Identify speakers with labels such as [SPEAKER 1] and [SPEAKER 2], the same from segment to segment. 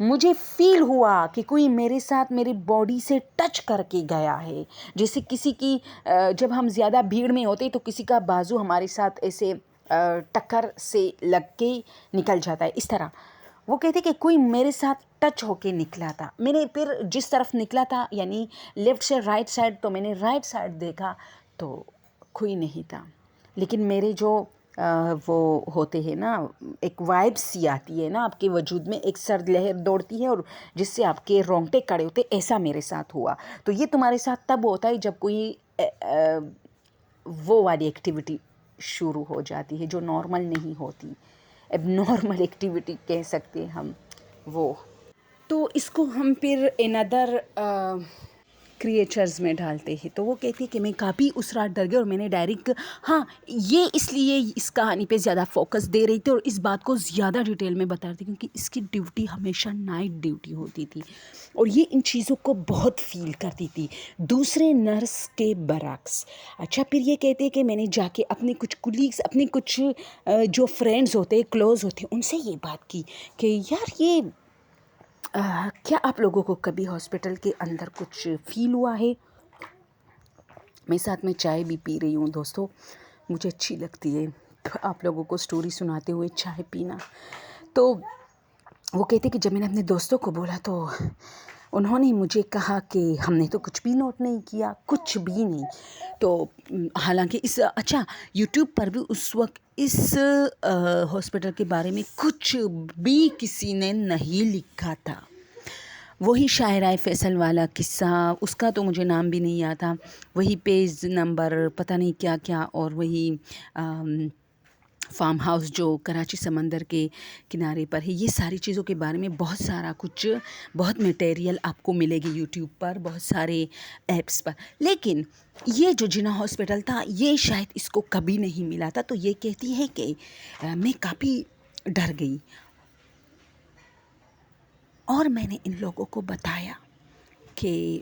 [SPEAKER 1] مجھے فیل ہوا کہ کوئی میرے ساتھ میری باڈی سے ٹچ کر کے گیا ہے، جیسے کسی کی جب ہم زیادہ بھیڑ میں ہوتے تو کسی کا بازو ہمارے ساتھ ایسے ٹکر سے لگ کے نکل جاتا ہے، اس طرح وہ کہتے کہ کوئی میرے ساتھ ٹچ ہو کے نکلا تھا. میں نے پھر جس طرف نکلا تھا یعنی لیفٹ سے رائٹ سائڈ، تو میں نے رائٹ سائڈ دیکھا تو کوئی نہیں تھا. لیکن میرے جو وہ ہوتے ہیں نا، ایک وائب سی آتی ہے نا آپ کے وجود میں، ایک سرد لہر دوڑتی ہے اور جس سے آپ کے رونگٹے کھڑے ہوتے، ایسا میرے ساتھ ہوا. تو یہ تمہارے ساتھ تب ہوتا ہے جب کوئی وہ والی ایکٹیویٹی شروع ہو جاتی ہے جو نارمل نہیں ہوتی، اب نارمل ایکٹیویٹی کہہ سکتے ہیں ہم وہ. تو اس کو ہم پھر اندر کریچرز میں ڈالتے ہیں. تو وہ کہتی ہے کہ میں کافی اس رات ڈر گئی اور میں نے ڈائریکٹ یہ اس لیے اس کہانی پہ زیادہ فوکس دے رہی تھی اور اس بات کو زیادہ ڈیٹیل میں بتا رہی تھی کیونکہ اس کی ڈیوٹی ہمیشہ نائٹ ڈیوٹی ہوتی تھی اور یہ ان چیزوں کو بہت فیل کرتی تھی دوسرے نرس کے برعکس. اچھا، پھر یہ کہتے ہیں کہ میں نے جا کے اپنے کچھ کولیگس، اپنے کچھ جو فرینڈز ہوتے کلوز ہوتے ان سے یہ بات کی کہ یار یہ کیا آپ لوگوں کو کبھی ہاسپٹل کے اندر کچھ فیل ہوا ہے؟ میں ساتھ میں چائے بھی پی رہی ہوں دوستو، مجھے اچھی لگتی ہے آپ لوگوں کو سٹوری سناتے ہوئے چائے پینا. تو وہ کہتے کہ جب میں نے اپنے دوستوں کو بولا تو انہوں نے مجھے کہا کہ ہم نے تو کچھ بھی نوٹ نہیں کیا، کچھ بھی نہیں. تو حالانکہ اچھا یوٹیوب پر بھی اس وقت اس ہاسپٹل کے بارے میں کچھ بھی کسی نے نہیں لکھا تھا. وہی شاہراہ فیصل والا قصہ، اس کا تو مجھے نام بھی نہیں یاد تھا، وہی پیج نمبر پتہ نہیں کیا کیا، اور وہی فارم ہاؤس جو کراچی سمندر کے کنارے پر ہے. یہ ساری چیزوں کے بارے میں بہت سارا کچھ، بہت میٹیریل آپ کو ملے گی یوٹیوب پر، بہت سارے ایپس پر. لیکن یہ جو جناح ہاسپٹل تھا یہ شاید اس کو کبھی نہیں ملا تھا. تو یہ کہتی ہے کہ میں کافی ڈر گئی اور میں نے ان لوگوں کو بتایا کہ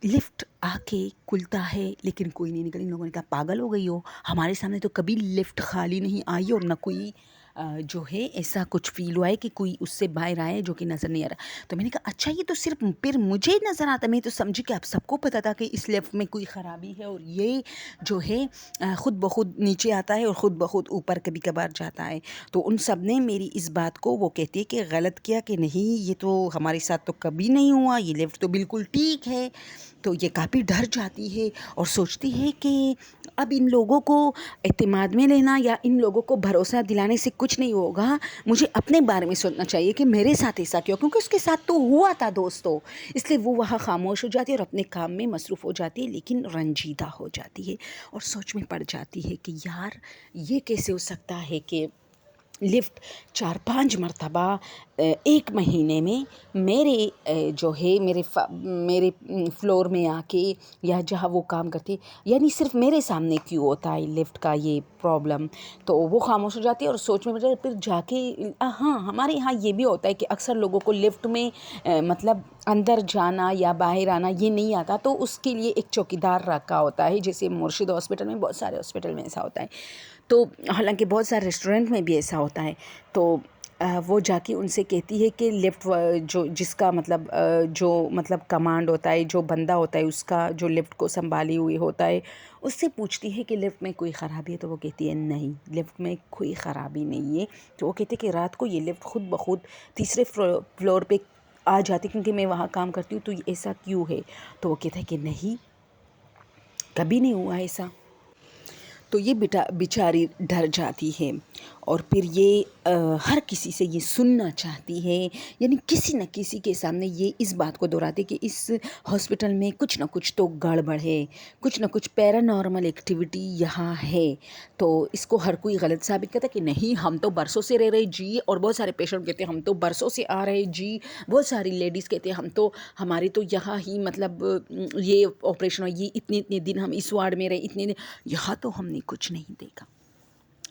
[SPEAKER 1] لفٹ آ کے کھلتا ہے لیکن کوئی نہیں نکلی. ان لوگوں نے کہا پاگل ہو گئی ہو، ہمارے سامنے تو کبھی لفٹ خالی نہیں آئی اور نہ کوئی جو ہے ایسا کچھ فیل ہوا ہے کہ کوئی اس سے باہر آئے جو کہ نظر نہیں آ رہا. تو میں نے کہا اچھا یہ تو صرف پھر مجھے نظر آتا، میں تو سمجھی کہ آپ سب کو پتہ تھا کہ اس لفٹ میں کوئی خرابی ہے اور یہ جو ہے خود بخود نیچے آتا ہے اور خود بخود اوپر کبھی کبھار جاتا ہے. تو ان سب نے میری اس بات کو، وہ کہتی ہے کہ غلط کیا کہ نہیں یہ تو ہمارے ساتھ تو کبھی نہیں ہوا، یہ لفٹ تو بالکل ٹھیک ہے. تو یہ کافی ڈر جاتی ہے اور سوچتی ہے کہ اب ان لوگوں کو اعتماد میں لینا یا ان لوگوں کو بھروسہ دلانے سے کچھ نہیں ہوگا، مجھے اپنے بارے میں سوچنا چاہیے کہ میرے ساتھ ایسا کیوں، کیونکہ اس کے ساتھ تو ہوا تھا دوستو. اس لیے وہ وہاں خاموش ہو جاتی ہے اور اپنے کام میں مصروف ہو جاتی ہے، لیکن رنجیدہ ہو جاتی ہے اور سوچ میں پڑ جاتی ہے کہ یار یہ کیسے ہو سکتا ہے کہ لفٹ 4-5 مرتبہ ایک مہینے میں میرے جو ہے میرے فلور میں آ کے یا جہاں وہ کام کرتی، یعنی صرف میرے سامنے کیوں ہوتا ہے لفٹ کا یہ پرابلم. تو وہ خاموش ہو جاتی ہے اور سوچ میں پڑ، پھر جا کے ہمارے یہاں یہ بھی ہوتا ہے کہ اکثر لوگوں کو لفٹ میں مطلب اندر جانا یا باہر آنا یہ نہیں آتا، تو اس کے لیے ایک چوکیدار رکھا ہوتا ہے، جیسے مرشد ہاسپٹل میں، بہت سارے ہاسپٹل میں ایسا ہوتا ہے. تو حالانکہ بہت سارے ریسٹورنٹ میں بھی ایسا ہوتا ہے. تو وہ جا کے ان سے کہتی ہے کہ لفٹ جو جس کا مطلب کمانڈ ہوتا ہے، جو بندہ ہوتا ہے اس کا، جو لفٹ کو سنبھالی ہوئی ہوتا ہے، اس سے پوچھتی ہے کہ لفٹ میں کوئی خرابی ہے. تو وہ کہتی ہے نہیں لفٹ میں کوئی خرابی نہیں ہے. تو وہ کہتے کہ رات کو یہ لفٹ خود بخود تیسرے فلور پہ آ جاتی کیونکہ میں وہاں کام کرتی ہوں، تو ایسا کیوں ہے؟ تو وہ کہتا ہے کہ نہیں کبھی نہیں ہوا ایسا. تو یہ بیچاری ڈر جاتی ہے اور پھر یہ ہر کسی سے یہ سننا چاہتی ہے، یعنی کسی نہ کسی کے سامنے یہ اس بات کو دہراتی کہ اس ہاسپٹل میں کچھ نہ کچھ تو گڑبڑ ہے، کچھ نہ کچھ پیرانارمل ایکٹیویٹی یہاں ہے. تو اس کو ہر کوئی غلط ثابت کرتا ہے کہ نہیں ہم تو برسوں سے رہ رہے جی، اور بہت سارے پیشنٹ کہتے ہیں ہم تو برسوں سے آ رہے جی، بہت ساری لیڈیز کہتے ہیں ہمارے تو یہاں ہی مطلب یہ آپریشن ہو، یہ اتنے دن ہم اس وارڈ میں رہے، اتنے دن یہاں تو ہم نے کچھ نہیں دیکھا.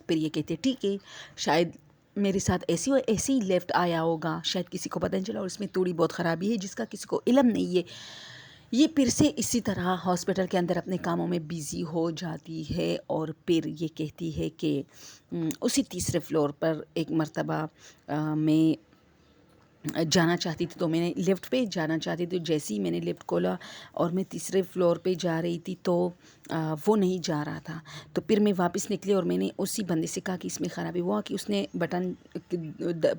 [SPEAKER 1] پھر یہ کہتے ٹھیک ہے شاید میرے ساتھ ایسے ہی لیفٹ آیا ہوگا، شاید کسی کو پتہ نہیں چلا اور اس میں تھوڑی بہت خرابی ہے جس کا کسی کو علم نہیں ہے. یہ پھر سے اسی طرح ہاسپٹل کے اندر اپنے کاموں میں بیزی ہو جاتی ہے اور پھر یہ کہتی ہے کہ اسی تیسرے فلور پر ایک مرتبہ میں جانا چاہتی تھی، تو میں نے لفٹ پہ جانا چاہتی تھی، جیسے ہی میں نے لفٹ کھولا اور میں تیسرے فلور پہ جا رہی تھی تو وہ نہیں جا رہا تھا، تو پھر میں واپس نکلی اور میں نے اسی بندے سے کہا کہ اس میں خرابی ہوا کہ اس نے بٹن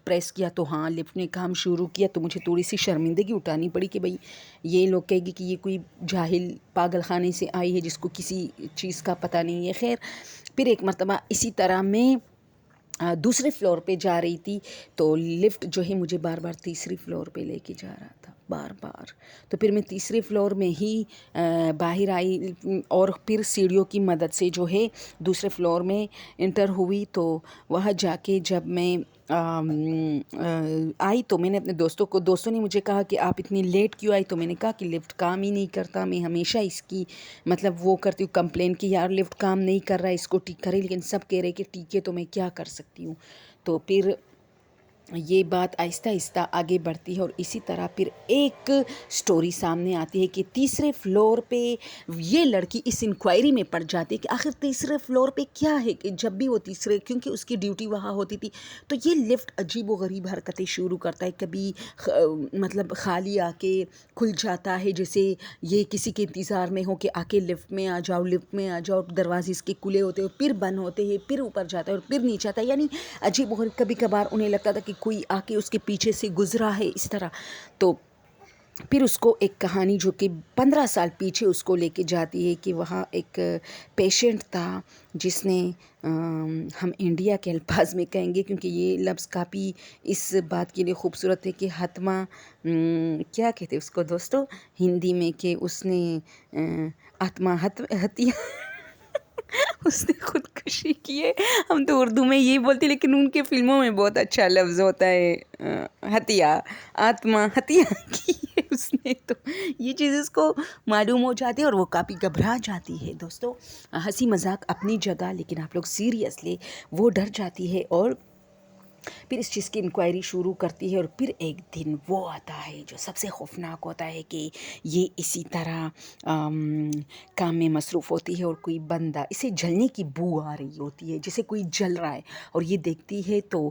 [SPEAKER 1] پریس کیا تو ہاں لفٹ نے کام شروع کیا، تو مجھے تھوڑی سی شرمندگی اٹھانی پڑی کہ بھئی یہ لوگ کہے گی کہ یہ کوئی جاہل پاگل خانے سے آئی ہے جس کو کسی چیز کا پتہ نہیں ہے۔ خیر پھر ایک مرتبہ اسی طرح میں دوسرے فلور پہ جا رہی تھی تو لفٹ جو ہے مجھے بار بار تیسری فلور پہ لے کے جا رہا تھا، بار بار، تو پھر میں تیسرے فلور میں ہی باہر آئی اور پھر سیڑھیوں کی مدد سے جو ہے دوسرے فلور میں انٹر ہوئی، تو وہاں جا کے جب میں آئی تو میں نے اپنے دوستوں نے مجھے کہا کہ آپ اتنی لیٹ کیوں آئی، تو میں نے کہا کہ لفٹ کام ہی نہیں کرتا، میں ہمیشہ اس کی مطلب وہ کرتی ہوں کمپلین کہ یار لفٹ کام نہیں کر رہا ہے، اس کو ٹھیک کرے، لیکن سب کہہ رہے کہ ٹھیک ہے تو میں کیا کر سکتی ہوں۔ تو پھر یہ بات آہستہ آہستہ آگے بڑھتی ہے اور اسی طرح پھر ایک سٹوری سامنے آتی ہے کہ تیسرے فلور پہ یہ لڑکی اس انکوائری میں پڑ جاتی ہے کہ آخر تیسرے فلور پہ کیا ہے، کہ جب بھی وہ کیونکہ اس کی ڈیوٹی وہاں ہوتی تھی تو یہ لفٹ عجیب و غریب حرکتیں شروع کرتا ہے، کبھی مطلب خالی آ کے کھل جاتا ہے جیسے یہ کسی کے انتظار میں ہو کہ آ کے لفٹ میں آ جاؤ، دروازے اس کے کھلے ہوتے ہیں پھر بند ہوتے ہیں، پھر اوپر جاتا ہے اور پھر نیچے آتا ہے، یعنی عجیب و غریب، کبھی کبھار انہیں لگتا تھا کہ کوئی آ کے اس کے پیچھے سے گزرا ہے اس طرح۔ تو پھر اس کو ایک کہانی جو کہ 15 سال پیچھے اس کو لے کے جاتی ہے کہ وہاں ایک پیشنٹ تھا جس نے ہم انڈیا کے الفاظ میں کہیں گے کیونکہ یہ لفظ کافی اس بات کے لیے خوبصورت ہے کہ حتما کیا کہتے اس کو دوستو ہندی میں، کہ اس نے آتما ہتیا اس نے خودکشی کی ہے، ہم تو اردو میں یہی بولتے لیکن ان کے فلموں میں بہت اچھا لفظ ہوتا ہے ہتیا، آتما ہتیا کی ہے اس نے، تو یہ چیز اس کو معلوم ہو جاتی ہے اور وہ کافی گھبرا جاتی ہے۔ دوستو ہنسی مذاق اپنی جگہ، لیکن آپ لوگ سیریسلی وہ ڈر جاتی ہے اور پھر اس چیز کی انکوائری شروع کرتی ہے اور پھر ایک دن وہ آتا ہے جو سب سے خوفناک ہوتا ہے کہ یہ اسی طرح کام میں مصروف ہوتی ہے اور کوئی بندہ اسے جلنے کی بو آ رہی ہوتی ہے، جیسے کوئی جل رہا ہے اور یہ دیکھتی ہے تو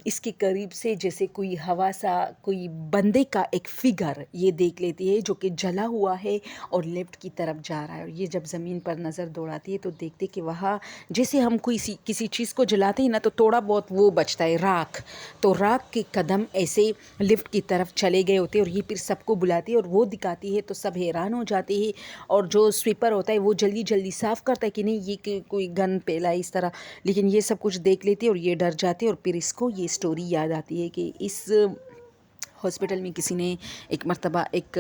[SPEAKER 1] اس کے قریب سے جیسے کوئی ہوا سا کوئی بندے کا ایک فگر یہ دیکھ لیتی ہے جو کہ جلا ہوا ہے اور لیفٹ کی طرف جا رہا ہے، اور یہ جب زمین پر نظر دوڑاتی ہے تو دیکھتے کہ وہاں جیسے ہم کسی چیز کو جلاتے ہیں نا تو تھوڑا بہت وہ بچتا ہے راکھ، تو راکھ کے قدم ایسے لفٹ کی طرف چلے گئے ہوتے ہیں اور یہ پھر سب کو بلاتی ہے اور وہ دکھاتی ہے تو سب حیران ہو جاتے ہیں، اور جو سویپر ہوتا ہے وہ جلدی جلدی صاف کرتا ہے کہ نہیں یہ کوئی گن پھیلا ہے اس طرح، لیکن یہ سب کچھ دیکھ لیتی ہے اور یہ ڈر جاتے اور پھر اس کو یہ سٹوری یاد آتی ہے کہ اس ہاسپٹل میں کسی نے ایک مرتبہ ایک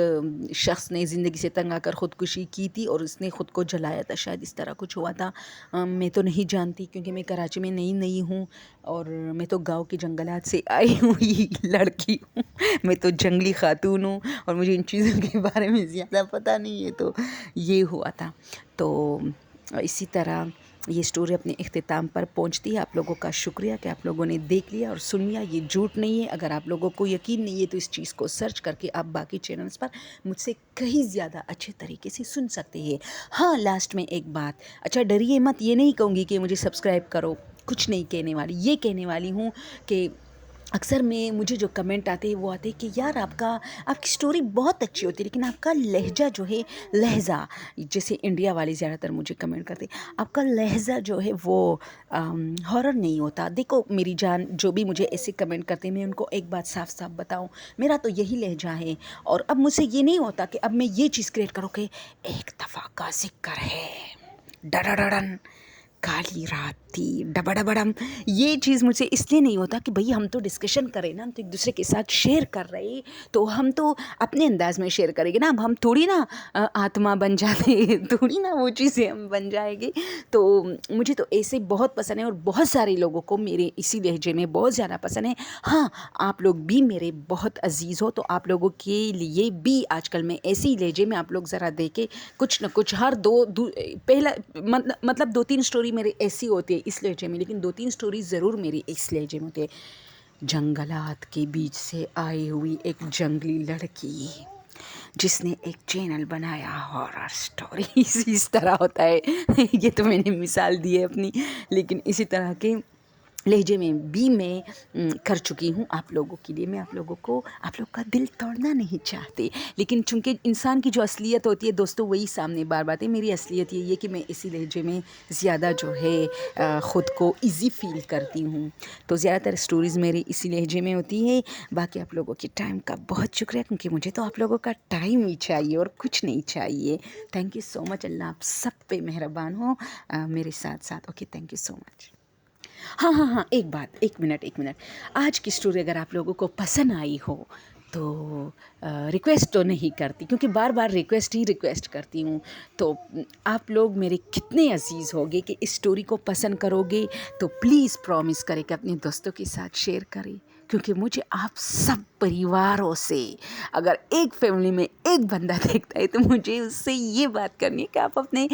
[SPEAKER 1] شخص نے زندگی سے تنگ آ کر خودکشی کی تھی اور اس نے خود کو جلایا تھا، شاید اس طرح کچھ ہوا تھا، میں تو نہیں جانتی کیونکہ میں کراچی میں نئی ہوں اور میں تو گاؤں کے جنگلات سے آئی ہوئی لڑکی ہوں، میں تو جنگلی خاتون ہوں اور مجھے ان چیزوں کے بارے میں زیادہ پتہ نہیں ہے، تو یہ ہوا تھا۔ تو اسی طرح یہ سٹوری اپنے اختتام پر پہنچتی ہے۔ آپ لوگوں کا شکریہ کہ آپ لوگوں نے دیکھ لیا اور سن لیا، یہ جھوٹ نہیں ہے۔ اگر آپ لوگوں کو یقین نہیں ہے تو اس چیز کو سرچ کر کے آپ باقی چینلز پر مجھ سے کہیں زیادہ اچھے طریقے سے سن سکتے ہیں۔ ہاں لاسٹ میں ایک بات، اچھا ڈریے مت، یہ نہیں کہوں گی کہ مجھے سبسکرائب کرو، کچھ نہیں کہنے والی، یہ کہنے والی ہوں کہ اکثر مجھے جو کمنٹ آتے ہیں وہ آتے ہیں کہ یار آپ کی سٹوری بہت اچھی ہوتی ہے لیکن آپ کا لہجہ جو ہے، لہجہ جیسے انڈیا والے زیادہ تر مجھے کمنٹ کرتے ہیں آپ کا لہجہ جو ہے وہ ہارر نہیں ہوتا۔ دیکھو میری جان، جو بھی مجھے ایسے کمنٹ کرتے ہیں میں ان کو ایک بات صاف صاف بتاؤں، میرا تو یہی لہجہ ہے اور اب مجھ سے یہ نہیں ہوتا کہ اب میں یہ چیز کریٹ کروں کہ ایک دفعہ کا ذکر ہے ڈڈڈڈن کالی رات تھی ڈبڈبڈم، یہ چیز مجھ سے اس لیے نہیں ہوتا کہ بھئی ہم تو ڈسکشن کریں نا، ہم تو ایک دوسرے کے ساتھ شیئر کر رہے تو ہم تو اپنے انداز میں شیئر کریں گے نا، اب ہم تھوڑی نا آتما بن جاتے تھوڑی نا وہ چیزیں ہم بن جائیں گے۔ تو مجھے تو ایسے بہت پسند ہے اور بہت سارے لوگوں کو میرے اسی لہجے میں بہت زیادہ پسند ہے۔ ہاں آپ لوگ بھی میرے بہت عزیز ہو تو آپ لوگوں کے لیے بھی آج کل میں ایسے ہی لہجے میں آپ لوگ ذرا دیکھیں، کچھ نہ کچھ ہر پہلا مطلب 2-3 سٹوری میرے ایسی ہوتی ہے اس لہجے میں، لیکن 2-3 سٹوری ضرور میری اس لہجے میں ہوتی ہے۔ جنگلات کے بیچ سے آئی ہوئی ایک جنگلی لڑکی جس نے ایک چینل بنایا ہارر اسٹوریز اس طرح ہوتا ہے یہ تو میں نے مثال دی ہے اپنی، لیکن اسی طرح کے لہجے میں بھی میں کر چکی ہوں آپ لوگوں کے لیے. میں آپ لوگوں کو آپ لوگ کا دل توڑنا نہیں چاہتے، لیکن چونکہ انسان کی جو اصلیت ہوتی ہے دوستو وہی سامنے بار بات ہے. میری اصلیت یہ کہ میں اسی لہجے میں زیادہ جو ہے خود کو ایزی فیل کرتی ہوں، تو زیادہ تر اسٹوریز میری اسی لہجے میں ہوتی ہے. باقی آپ لوگوں کے ٹائم کا بہت شکریہ، کیونکہ مجھے تو آپ لوگوں کا ٹائم ہی چاہیے اور کچھ نہیں چاہیے. تھینک یو سو مچ. اللہ آپ سب پہ مہربان ہو میرے ساتھ ساتھ. اوکے، تھینک یو سو مچ. ہاں ایک بات، ایک منٹ. آج کی اسٹوری اگر آپ لوگوں کو پسند آئی ہو تو ریکویسٹ تو نہیں کرتی، کیونکہ بار بار ریکویسٹ کرتی ہوں. تو آپ لوگ میرے کتنے عزیز ہوگے کہ اس اسٹوری کو پسند کرو گے تو پلیز پرومس کریں کہ اپنے دوستوں کے ساتھ شیئر کریں، کیونکہ مجھے آپ سب پریواروں سے اگر ایک فیملی میں ایک بندہ دیکھتا ہے تو مجھے اس سے یہ بات کرنی ہے کہ آپ اپنے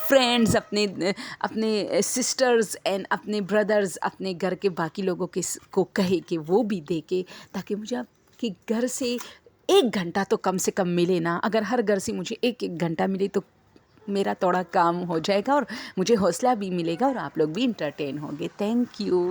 [SPEAKER 1] فرینڈز، اپنے سسٹرز اینڈ اپنے بردرز، اپنے گھر کے باقی لوگوں کو کہے کہ وہ بھی دیکھے، تاکہ مجھے آپ کے گھر سے 1 گھنٹہ تو کم سے کم ملے نا. اگر ہر گھر سے مجھے 1 گھنٹہ ملے تو میرا تھوڑا کام ہو جائے گا اور مجھے حوصلہ بھی ملے گا اور آپ لوگ بھی انٹرٹین ہوں گے. Thank you.